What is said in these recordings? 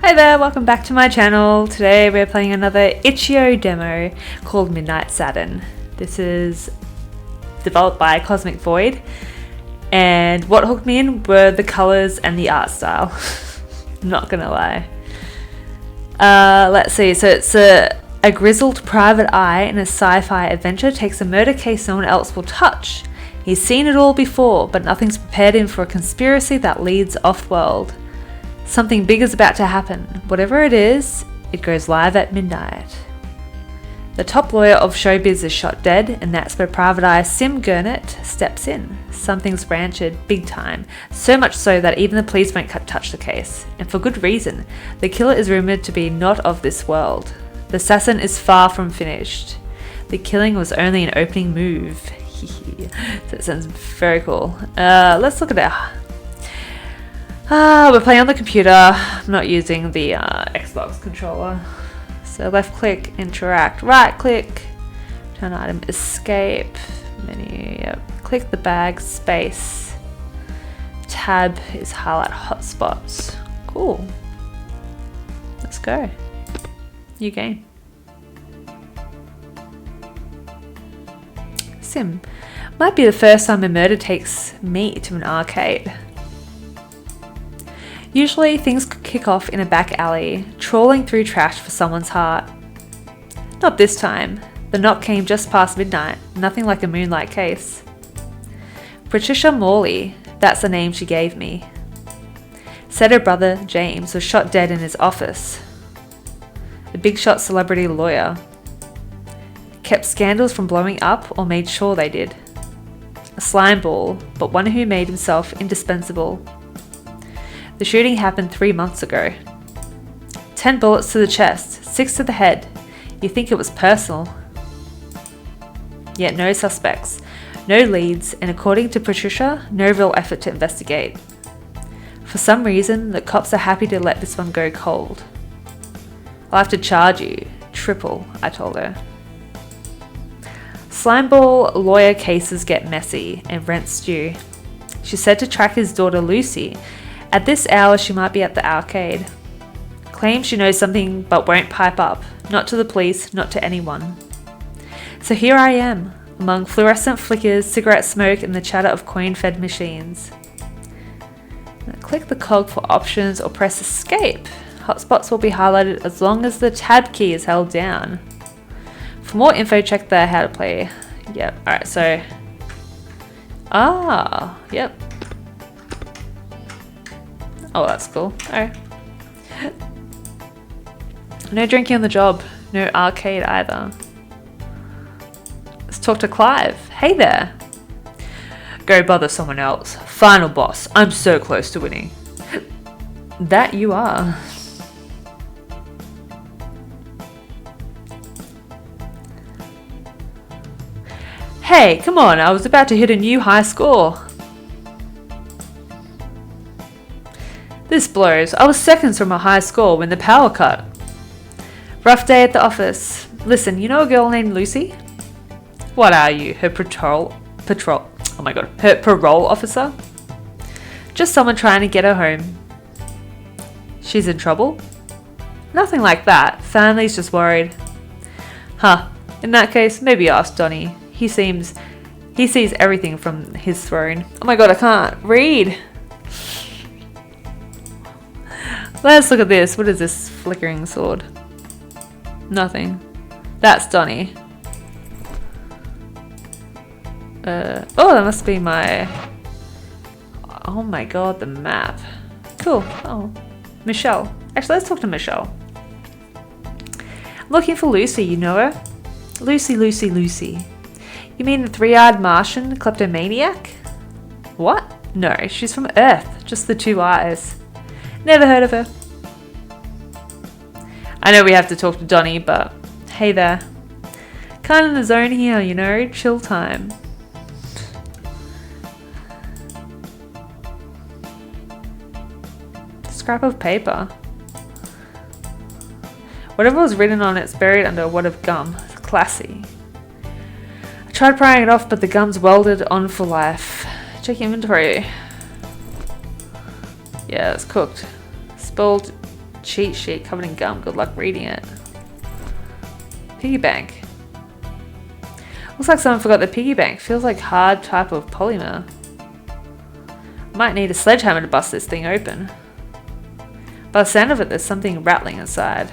Hi there, welcome back to my channel. Today we're playing another itch.io demo called Midnight Saturn. This is developed by Cosmic Void, and what hooked me in were the colours and the art style. Not gonna lie. Let's see, so it's a grizzled private eye in a sci-fi adventure takes a murder case no one else will touch. He's seen it all before, but nothing's prepared him for a conspiracy that leads off-world. Something big is about to happen. Whatever it is, it goes live at midnight. The top lawyer of showbiz is shot dead, and that's where Private Eye Sim Gurnett steps in. Something's rancid, big time. So much so that even the police won't touch the case. And for good reason. The killer is rumoured to be not of this world. The assassin is far from finished. The killing was only an opening move. That sounds very cool. Let's look at it. We're playing on the computer. I'm not using the Xbox controller. So left click, interact, right click, turn item, escape, menu, yep. Click the bag, space. Tab is highlight hotspots. Cool. Let's go. New game. Sim. Might be the first time a murder takes me to an arcade. Usually things could kick off in a back alley, trawling through trash for someone's heart. Not this time. The knock came just past midnight, nothing like a moonlight case. Patricia Morley, that's the name she gave me. Said her brother, James, was shot dead in his office. A big shot celebrity lawyer. Kept scandals from blowing up or made sure they did. A slime ball, but one who made himself indispensable. The shooting happened 3 months ago. 10 bullets to the chest, 6 to the head. You think it was personal. Yet no suspects, no leads, and according to Patricia, no real effort to investigate. For some reason, the cops are happy to let this one go cold. I'll have to charge you. Triple, I told her. Slimeball lawyer cases get messy and rent's due. She said to track his daughter Lucy. At this hour, she might be at the arcade. Claims she knows something but won't pipe up. Not to the police, not to anyone. So here I am, among fluorescent flickers, cigarette smoke, and the chatter of coin-fed machines. Now click the cog for options or press escape. Hotspots will be highlighted as long as the tab key is held down. For more info, check the how to play. Yep, alright, so... yep. Oh, that's cool. Alright. No drinking on the job. No arcade either. Let's talk to Clive. Hey there. Go bother someone else. Final boss. I'm so close to winning. That you are. Hey, come on. I was about to hit a new high score. This blows. I was seconds from a high score when the power cut. Rough day at the office. Listen, you know a girl named Lucy? What are you? Her her parole officer? Just someone trying to get her home. She's in trouble? Nothing like that. Family's just worried. Huh. In that case, maybe ask Donnie. He sees everything from his throne. Oh my god, I can't read. Let's look at this. What is this flickering sword? Nothing. That's Donnie. That must be my... Oh my god, the map. Cool. Oh, Michelle. Actually, let's talk to Michelle. I'm looking for Lucy, you know her? Lucy. You mean the three-eyed Martian kleptomaniac? What? No, she's from Earth. Just the 2 eyes. Never heard of her. I know we have to talk to Donnie, but hey there. Kinda in the zone here, you know, chill time. Scrap of paper. Whatever was written on it's buried under a wad of gum. It's classy. I tried prying it off, but the gum's welded on for life. Check inventory. Yeah, it's cooked. Spilled cheat sheet covered in gum. Good luck reading it. Piggy bank. Looks like someone forgot the piggy bank. Feels like hard type of polymer. Might need a sledgehammer to bust this thing open. By the sound of it, there's something rattling inside.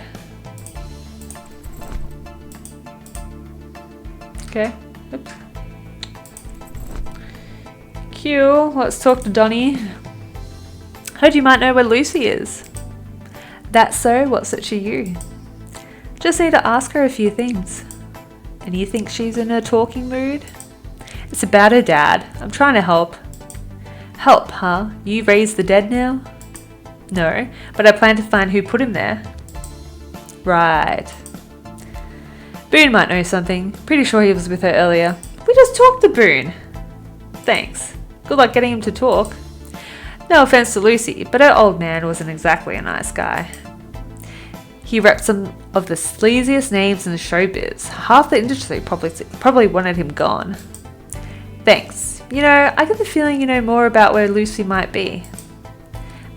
Okay. Oops. Q. Let's talk to Donnie. Heard you might know where Lucy is. That's so? What's it to you? Just need to ask her a few things. And you think she's in a talking mood? It's about her dad. I'm trying to help. Help, huh? You raised the dead now? No, but I plan to find who put him there. Right. Boone might know something. Pretty sure he was with her earlier. We just talked to Boone. Thanks. Good luck getting him to talk. No offense to Lucy, but her old man wasn't exactly a nice guy. He repped some of the sleaziest names in the showbiz. Half the industry probably wanted him gone. Thanks. You know, I get the feeling you know more about where Lucy might be.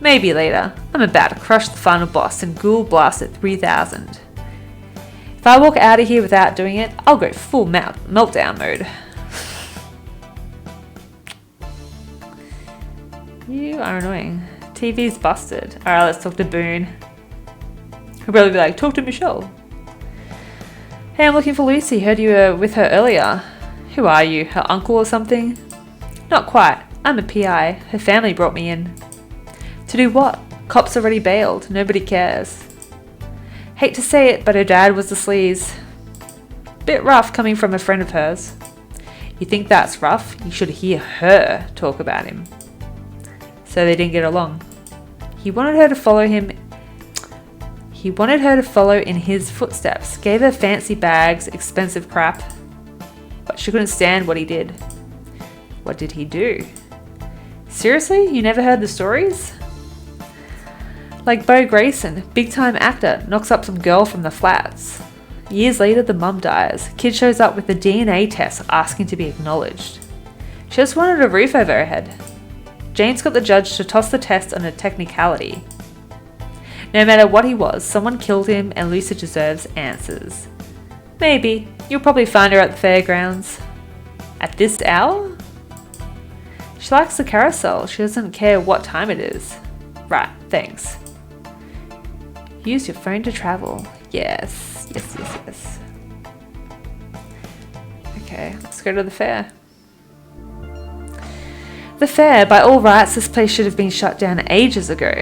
Maybe later. I'm about to crush the final boss and Ghoul Blast at 3000. If I walk out of here without doing it, I'll go full meltdown mode. You are annoying. TV's busted. Alright, let's talk to Boone. He'll probably be like, talk to Michelle. Hey, I'm looking for Lucy. Heard you were with her earlier. Who are you? Her uncle or something? Not quite. I'm a PI. Her family brought me in. To do what? Cops already bailed. Nobody cares. Hate to say it, but her dad was a sleaze. Bit rough coming from a friend of hers. You think that's rough? You should hear her talk about him. So they didn't get along. He wanted her to follow in his footsteps, gave her fancy bags, expensive crap. But she couldn't stand what he did. What did he do? Seriously? You never heard the stories? Like Bo Grayson, big time actor, knocks up some girl from the flats. Years later, the mum dies. Kid shows up with a DNA test asking to be acknowledged. She just wanted a roof over her head. James got the judge to toss the test on a technicality. No matter what he was, someone killed him and Lucy deserves answers. Maybe. You'll probably find her at the fairgrounds. At this hour? She likes the carousel. She doesn't care what time it is. Right, thanks. Use your phone to travel. Yes. Okay, let's go to the fair. The fair, by all rights, this place should have been shut down ages ago.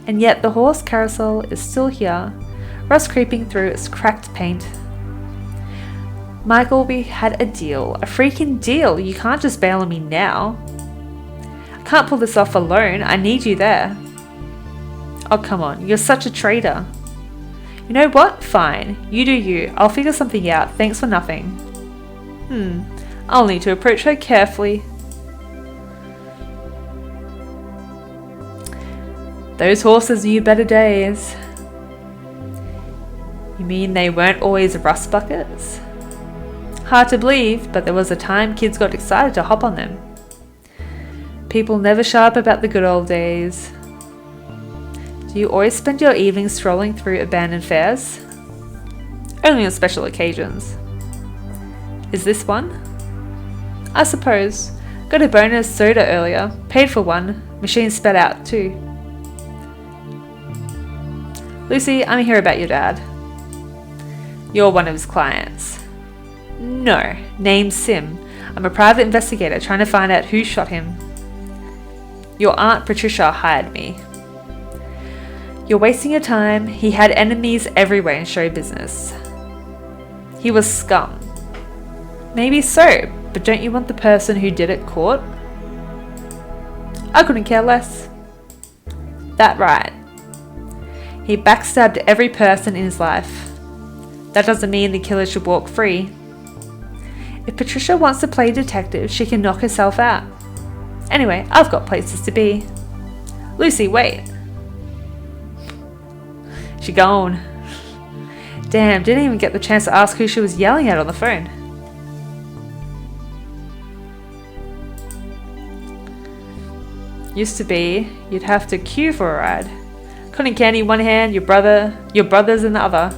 And yet the horse carousel is still here, rust creeping through its cracked paint. Michael, we had a deal. A freaking deal. You can't just bail on me now. I can't pull this off alone. I need you there. Oh, come on. You're such a traitor. You know what? Fine. You do you. I'll figure something out. Thanks for nothing. I'll need to approach her carefully. Those horses knew better days. You mean they weren't always rust buckets? Hard to believe, but there was a time kids got excited to hop on them. People never shut up about the good old days. Do you always spend your evenings strolling through abandoned fairs? Only on special occasions. Is this one? I suppose. Got a bonus soda earlier. Paid for one. Machine spat out too. Lucy, I'm here about your dad. You're one of his clients. No, name's Sim. I'm a private investigator trying to find out who shot him. Your Aunt Patricia hired me. You're wasting your time. He had enemies everywhere in show business. He was scum. Maybe so, but don't you want the person who did it caught? I couldn't care less. That right. He backstabbed every person in his life. That doesn't mean the killer should walk free. If Patricia wants to play detective, she can knock herself out. Anyway, I've got places to be. Lucy, wait. She gone. Damn, didn't even get the chance to ask who she was yelling at on the phone. Used to be, you'd have to queue for a ride. Cotton candy in one hand, your brother's in the other.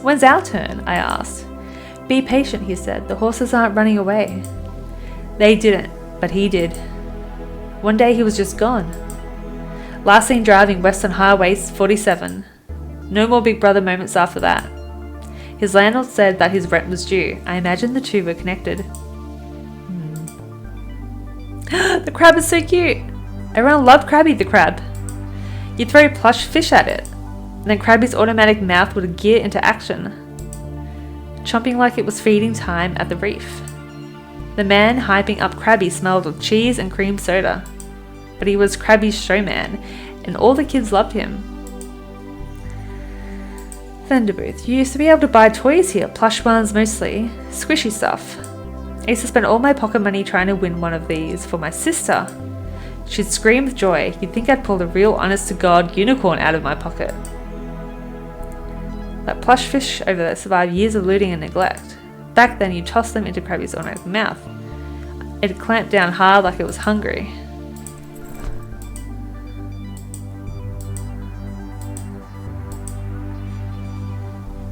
When's our turn? I asked. Be patient, he said. The horses aren't running away. They didn't, but he did. One day he was just gone. Last seen driving west on Highway 47. No more Big Brother moments after that. His landlord said that his rent was due. I imagine the two were connected. The crab is so cute. Everyone loved Krabby the crab. You throw plush fish at it, and then Krabby's automatic mouth would gear into action, chomping like it was feeding time at the reef. The man hyping up Krabby smelled of cheese and cream soda, but he was Krabby's showman, and all the kids loved him. Vendor booth. You used to be able to buy toys here, plush ones mostly, squishy stuff. I used to spend all my pocket money trying to win one of these for my sister. She'd scream with joy. You'd think I'd pulled a real honest-to-God unicorn out of my pocket. That plush fish over there survived years of looting and neglect. Back then, you tossed them into Krabby's automatic mouth. It clamped down hard like it was hungry.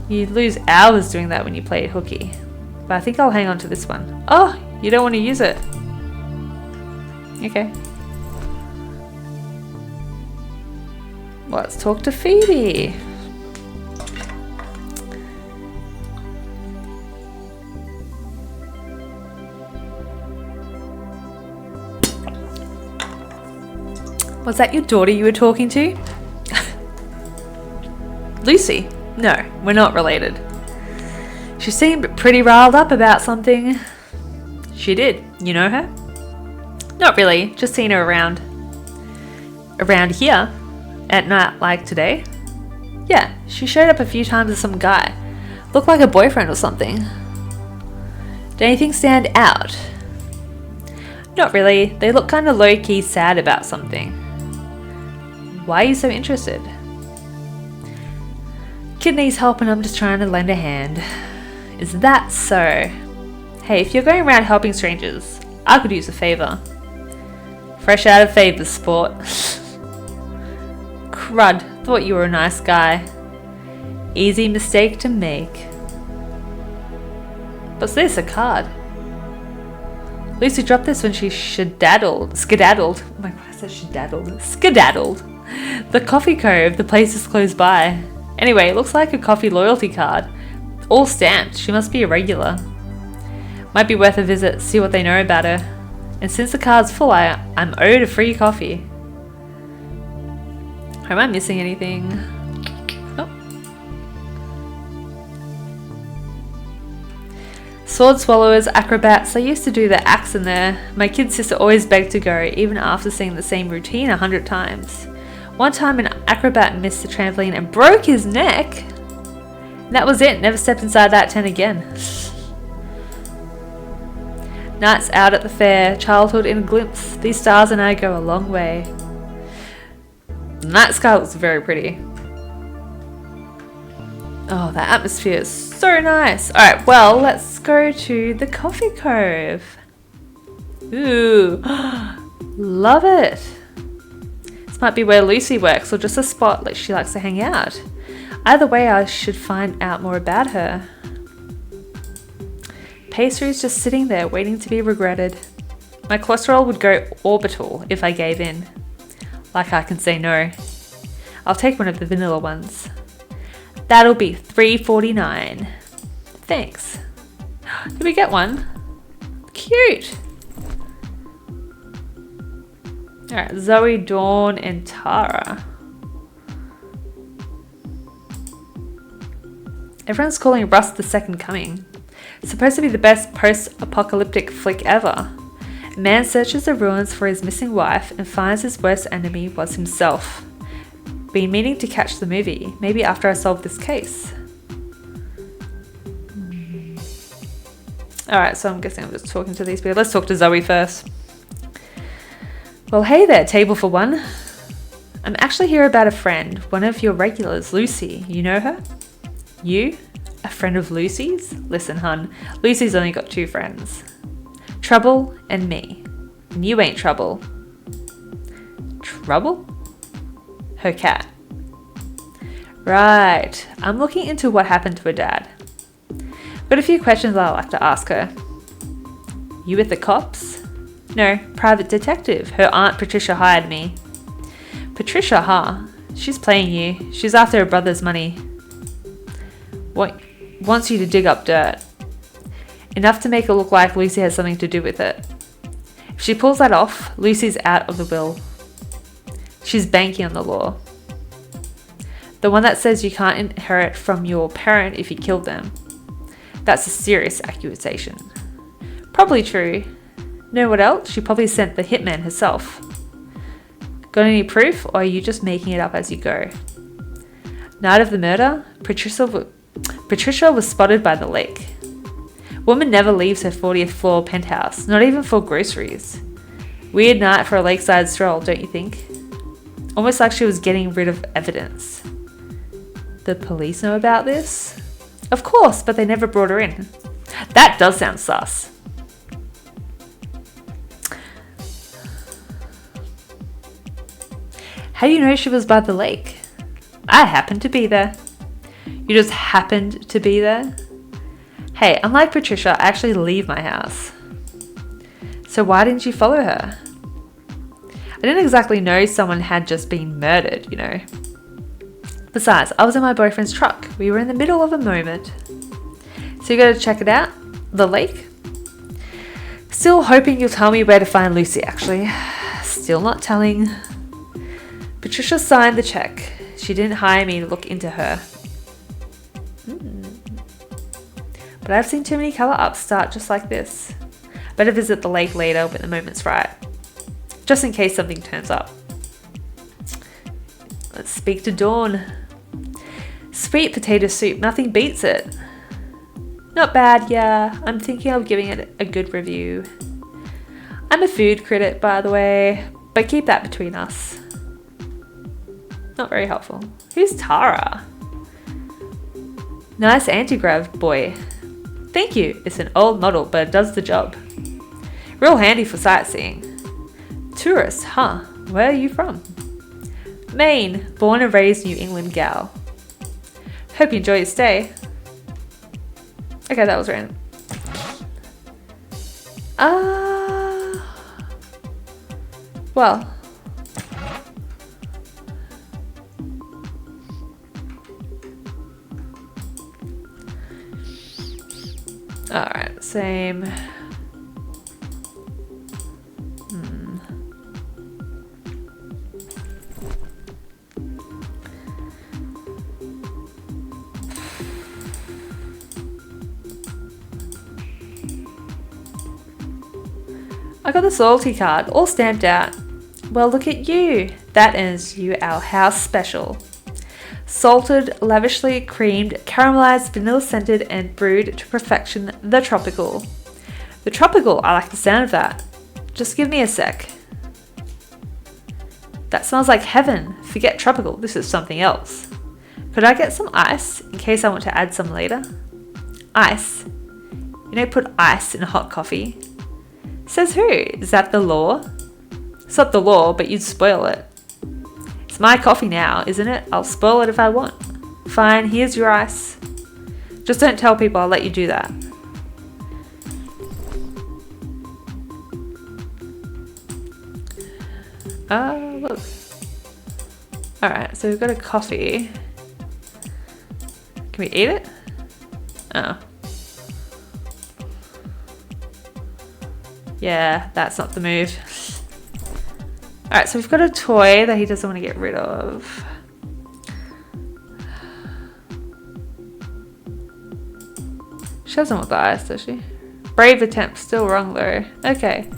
You'd lose hours doing that when you played hooky. But I think I'll hang on to this one. Oh, you don't want to use it. Okay. Let's talk to Phoebe. Was that your daughter you were talking to? Lucy? No, we're not related. She seemed pretty riled up about something. She did. You know her? Not really, just seen her around. Around here? At night like today? Yeah, she showed up a few times with some guy. Looked like a boyfriend or something. Did anything stand out? Not really, they look kinda low-key sad about something. Why are you so interested? Kid needs help and I'm just trying to lend a hand. Is that so? Hey, if you're going around helping strangers, I could use a favour. Fresh out of favours, sport. Crud, thought you were a nice guy. Easy mistake to make. What's this, a card? Lucy dropped this when she skedaddled. Oh my god, I said skedaddled. The Coffee Cove, the place is close by. Anyway, it looks like a coffee loyalty card. All stamped, she must be a regular. Might be worth a visit, see what they know about her. And since the card's full, I'm owed a free coffee. Am I missing anything? Oh. Sword swallowers, acrobats, they used to do the acts in there. My kid sister always begged to go, even after seeing the same routine 100 times. One time an acrobat missed the trampoline and broke his neck. And that was it, never stepped inside that tent again. Nights out at the fair, childhood in a glimpse. These stars and I go a long way. And that sky looks very pretty. Oh, that atmosphere is so nice. Alright, well, let's go to the Coffee Cove. Ooh, love it. This might be where Lucy works or just a spot like she likes to hang out. Either way, I should find out more about her. Pastry's just sitting there waiting to be regretted. My cholesterol would go orbital if I gave in. Like I can say no. I'll take one of the vanilla ones. That'll be $3.49. Thanks. Did we get one? Cute. Alright, Zoe, Dawn, and Tara. Everyone's calling Rust the Second Coming. It's supposed to be the best post-apocalyptic flick ever. A man searches the ruins for his missing wife and finds his worst enemy was himself. Been meaning to catch the movie, maybe after I solve this case. Alright, so I'm guessing I'm just talking to these people. Let's talk to Zoe first. Well, hey there, table for one. I'm actually here about a friend, one of your regulars, Lucy. You know her? You? A friend of Lucy's? Listen, hun, Lucy's only got 2 friends. Trouble and me. And you ain't trouble. Trouble? Her cat. Right. I'm looking into what happened to her dad. Got a few questions I'd like to ask her. You with the cops? No, private detective. Her aunt Patricia hired me. Patricia, huh? She's playing you. She's after her brother's money. Wants you to dig up dirt. Enough to make it look like Lucy has something to do with it. If she pulls that off, Lucy's out of the will. She's banking on the law. The one that says you can't inherit from your parent if you killed them. That's a serious accusation. Probably true. Know what else? She probably sent the hitman herself. Got any proof, or are you just making it up as you go? Night of the murder, Patricia was spotted by the lake. Woman never leaves her 40th floor penthouse, not even for groceries. Weird night for a lakeside stroll, don't you think? Almost like she was getting rid of evidence. The police know about this? Of course, but they never brought her in. That does sound sus. How do you know she was by the lake? I happened to be there. You just happened to be there? Hey, unlike Patricia, I actually leave my house. So why didn't you follow her? I didn't exactly know someone had just been murdered, you know. Besides, I was in my boyfriend's truck. We were in the middle of a moment. So you gotta check it out? The lake? Still hoping you'll tell me where to find Lucy, actually. Still not telling. Patricia signed the check. She didn't hire me to look into her. But I've seen too many colour ups start just like this. Better visit the lake later when the moment's right. Just in case something turns up. Let's speak to Dawn. Sweet potato soup, nothing beats it. Not bad, yeah. I'm thinking of giving it a good review. I'm a food critic, by the way, but keep that between us. Not very helpful. Who's Tara? Nice anti-grav, boy. Thank you. It's an old model, but it does the job. Real handy for sightseeing. Tourist, huh? Where are you from? Maine. Born and raised New England gal. Hope you enjoy your stay. Okay, that was random. Well. Alright, same. I got this loyalty card, all stamped out. Well, look at you. That earns you our house special. Salted, lavishly creamed, caramelized, vanilla scented, and brewed to perfection, the tropical. The tropical, I like the sound of that. Just give me a sec. That smells like heaven. Forget tropical, this is something else. Could I get some ice, in case I want to add some later? Ice? You don't put ice in hot coffee. Says who? Is that the law? It's not the law, but you'd spoil it. It's my coffee now, isn't it? I'll spoil it if I want. Fine, here's your ice. Just don't tell people I'll let you do that. Look. Alright, so we've got a coffee. Can we eat it? Oh. Yeah, that's not the move. Alright, so we've got a toy that he doesn't want to get rid of. She doesn't want the ice, does she? Brave attempt, still wrong though. Okay.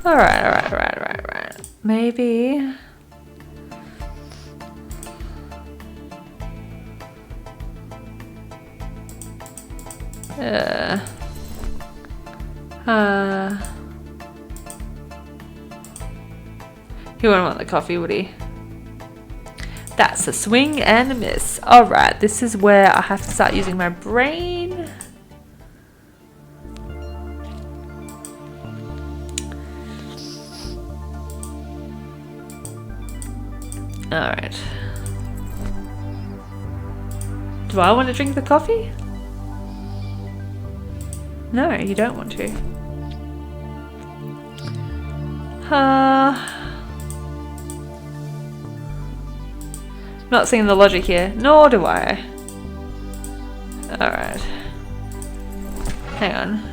Alright. Maybe... He wouldn't want the coffee, would he? That's a swing and a miss. Alright, this is where I have to start using my brain. Alright. Do I want to drink the coffee? No, you don't want to. Not seeing the logic here, nor do I. Alright. Hang on.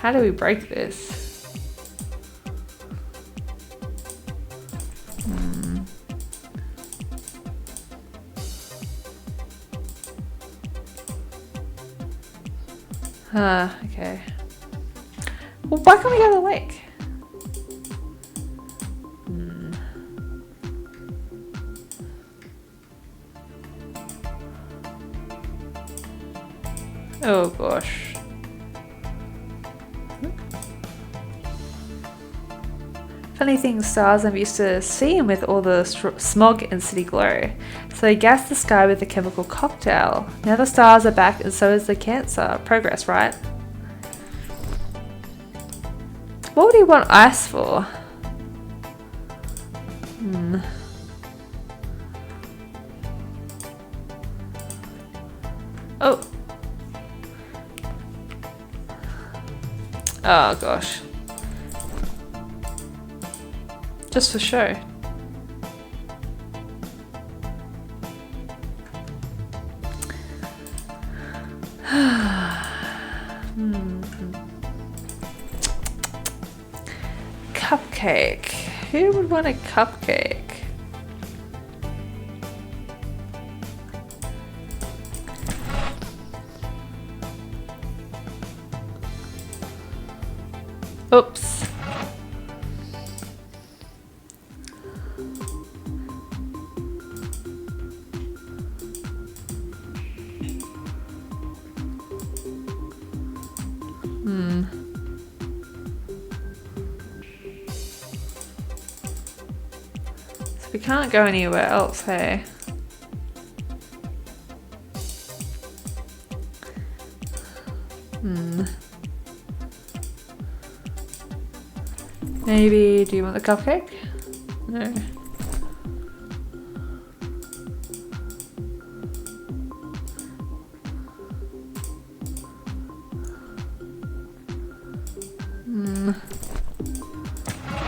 How do we break this? Okay. Well, why can't we go to the lake? Oh gosh. Funny thing, stars I'm used to seeing with all the smog and city glow. So they gassed the sky with a chemical cocktail. Now the stars are back and so is the cancer. Progress, right? What would he want ice for? Oh. Oh gosh. Just for show. Cupcake. Who would want a cupcake? Oops. So we can't go anywhere else, hey? Maybe, do you want the cupcake? No.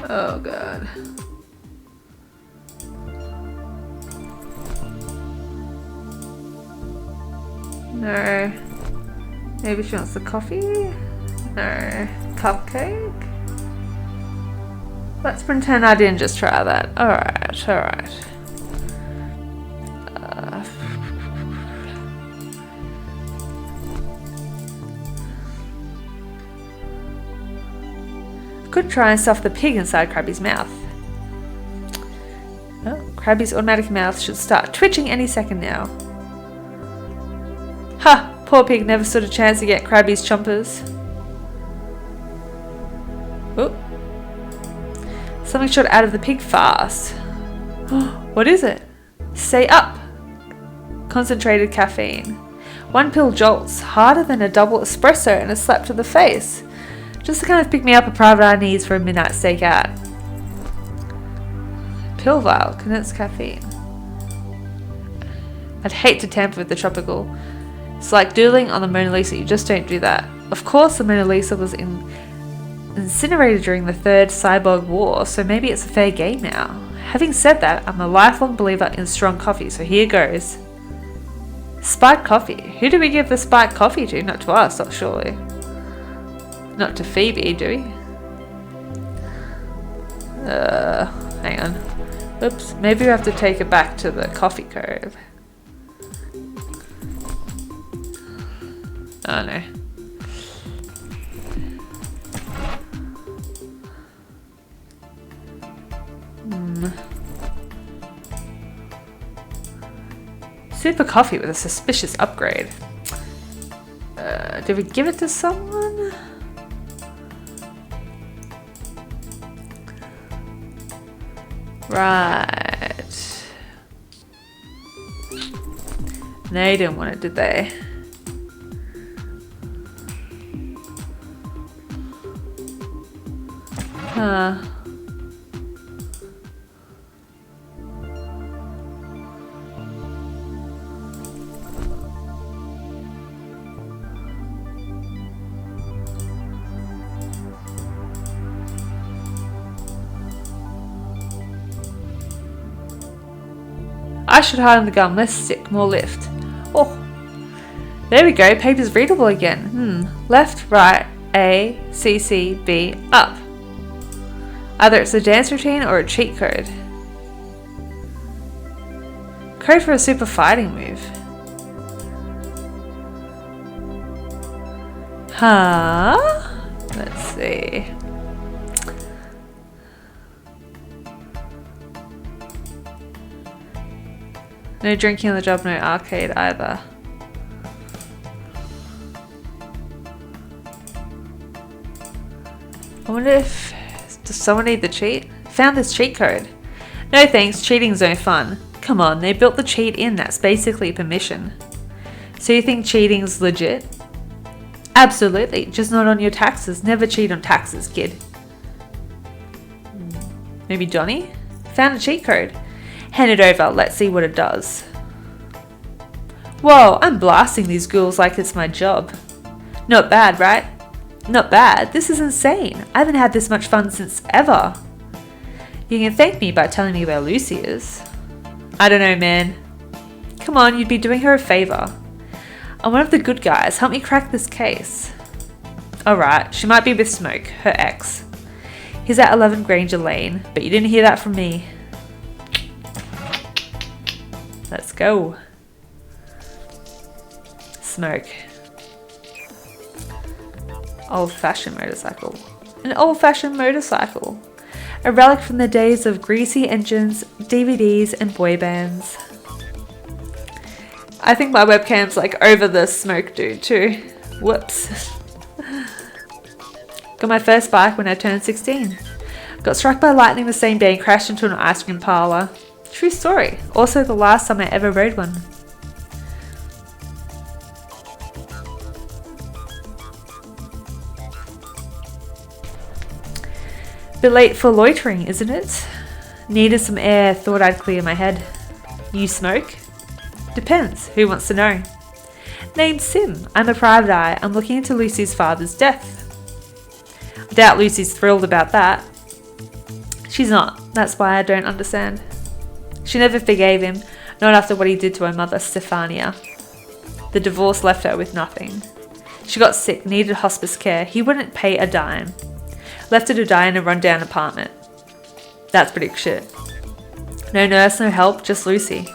Oh god. No. Maybe she wants the coffee? No. Cupcake? Let's pretend I didn't just try that. Alright, alright. Could try and stuff the pig inside Krabby's mouth. Oh, Krabby's automatic mouth should start twitching any second now. Ha! Poor pig never stood a chance to get Krabby's chompers. Oh. Something shot out of the pig fast. What is it? Stay up! Concentrated caffeine. One pill jolts, harder than a double espresso and a slap to the face. Just to kind of pick me up a private eye needs for a midnight stake out. Pill vial, condensed caffeine. I'd hate to tamper with the tropical. It's like doodling on the Mona Lisa, you just don't do that. Of course the Mona Lisa was incinerated during the Third Cyborg War, so maybe it's a fair game now. Having said that, I'm a lifelong believer in strong coffee, so here goes. Spiked coffee. Who do we give the spiked coffee to? Not to us, not surely. Not to Phoebe, do we? Hang on. Oops, maybe we have to take it back to the coffee cove. Oh no. Super coffee with a suspicious upgrade. Did we give it to someone? Right. They didn't want it, did they? Huh. I should harden the gum, less stick, more lift. Oh, there we go, paper's readable again. Left, right, A, C, C, B, up. Either it's a dance routine or a cheat code. Code for a super fighting move. Huh? Let's see. No drinking on the job, no arcade either. I wonder if... Does someone need the cheat? Found this cheat code. No thanks, cheating's no fun. Come on, they built the cheat in, that's basically permission. So you think cheating's legit? Absolutely, just not on your taxes. Never cheat on taxes, kid. Maybe Johnny? Found a cheat code. Hand it over, let's see what it does. Whoa, I'm blasting these ghouls like it's my job. Not bad, right? Not bad, this is insane. I haven't had this much fun since ever. You can thank me by telling me where Lucy is. I don't know, man. Come on, you'd be doing her a favour. I'm one of the good guys, help me crack this case. Alright, she might be with Smoke, her ex. He's at 11 Granger Lane, but you didn't hear that from me. Let's go. Smoke. Old-fashioned motorcycle. An old-fashioned motorcycle. A relic from the days of greasy engines, DVDs, and boy bands. I think my webcam's like over the Smoke dude too. Whoops. Got my first bike when I turned 16. Got struck by lightning the same day and crashed into an ice cream parlour. True story. Also the last time I ever rode one. Bit late for loitering, isn't it? Needed some air, thought I'd clear my head. You smoke? Depends, who wants to know? Name's Sim, I'm a private eye, I'm looking into Lucy's father's death. I doubt Lucy's thrilled about that. She's not, that's why I don't understand. She never forgave him, not after what he did to her mother, Stefania. The divorce left her with nothing. She got sick, needed hospice care, he wouldn't pay a dime. Left her to die in a rundown apartment. That's pretty shit. No nurse, no help, just Lucy.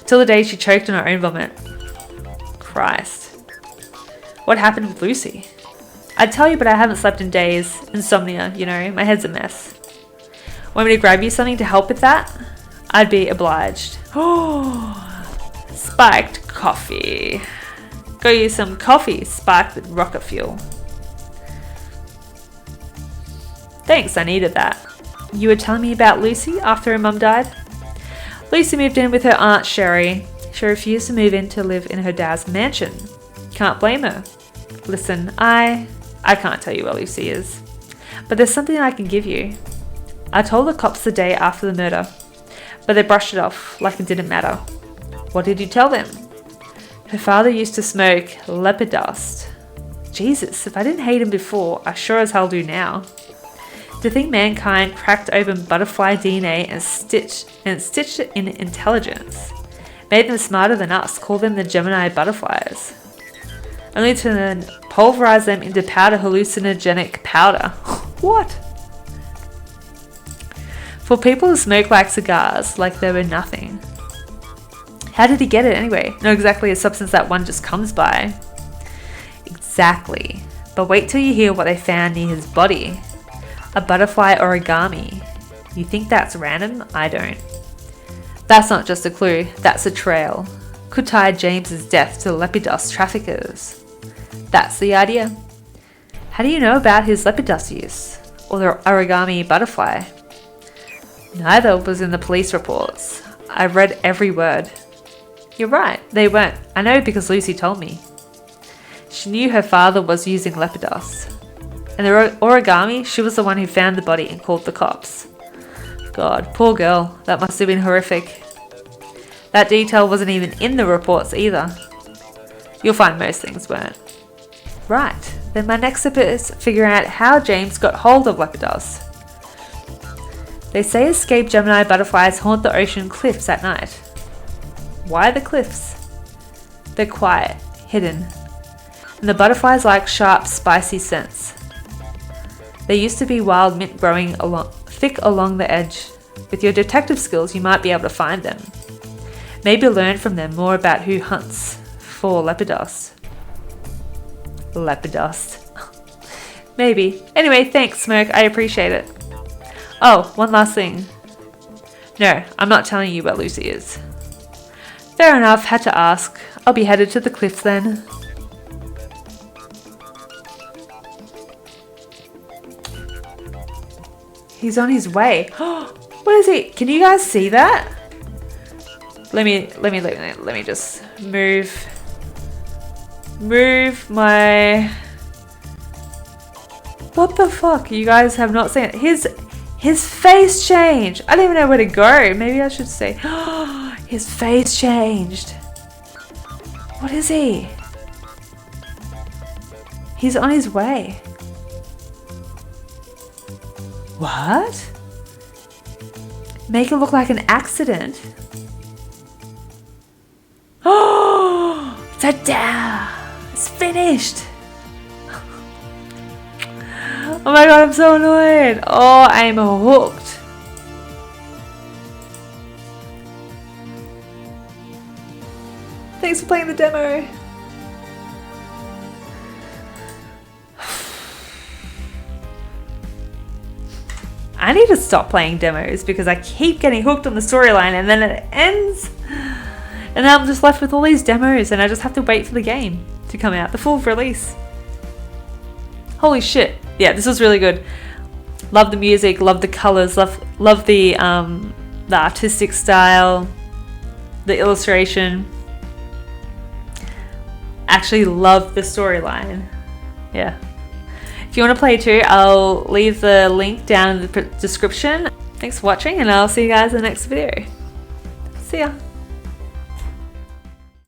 Till the day she choked on her own vomit. Christ. What happened with Lucy? I'd tell you, but I haven't slept in days. Insomnia, you know, my head's a mess. Want me to grab you something to help with that? I'd be obliged. Oh, spiked coffee. Go use some coffee spiked with rocket fuel. Thanks, I needed that. You were telling me about Lucy after her mum died? Lucy moved in with her aunt Sherry. She refused to move in to live in her dad's mansion. Can't blame her. Listen, I can't tell you where Lucy is. But there's something I can give you. I told the cops the day after the murder, but they brushed it off like it didn't matter. What did you tell them? Her father used to smoke leopard dust. Jesus, if I didn't hate him before, I sure as hell do now. To think mankind cracked open butterfly DNA and stitched it in intelligence. Made them smarter than us, called them the Gemini butterflies. Only to then pulverize them into powder hallucinogenic powder. What? For people to smoke like cigars, like they were nothing. How did he get it anyway? Not exactly a substance that one just comes by. Exactly. But wait till you hear what they found near his body. A butterfly origami. You think that's random? I don't. That's not just a clue, that's a trail. Could tie James's death to leopard dust traffickers. That's the idea. How do you know about his leopard dust use? Or the origami butterfly? Neither was in the police reports. I've read every word. You're right, they weren't. I know because Lucy told me. She knew her father was using leopard dust. And the origami, she was the one who found the body and called the cops. God, poor girl. That must have been horrific. That detail wasn't even in the reports either. You'll find most things weren't. Right, then my next step is figuring out how James got hold of Lepidus. They say escaped Gemini butterflies haunt the ocean cliffs at night. Why the cliffs? They're quiet, hidden, and the butterflies like sharp, spicy scents. There used to be wild mint growing thick along the edge. With your detective skills, you might be able to find them. Maybe learn from them more about who hunts for Lepidus. Lepidus. Maybe. Anyway, thanks, Smoke. I appreciate it. Oh, one last thing. No, I'm not telling you where Lucy is. Fair enough, had to ask. I'll be headed to the cliffs then. He's on his way. What is he? Can you guys see that? Let me just move my... What the fuck? You guys have not seen it. His face changed. I don't even know where to go. Maybe I should say, his face changed. What is he? He's on his way. What? Make it look like an accident. Oh, ta-da! It's finished. Oh my god, I'm so annoyed. Oh, I'm hooked. Thanks for playing the demo. I need to stop playing demos because I keep getting hooked on the storyline and then it ends. And now I'm just left with all these demos and I just have to wait for the game to come out, the full release. Holy shit. Yeah, this was really good. Love the music, love the colors, love the artistic style, the illustration. Actually love the storyline. Yeah. If you want to play too, I'll leave the link down in the description. Thanks for watching and I'll see you guys in the next video. See ya.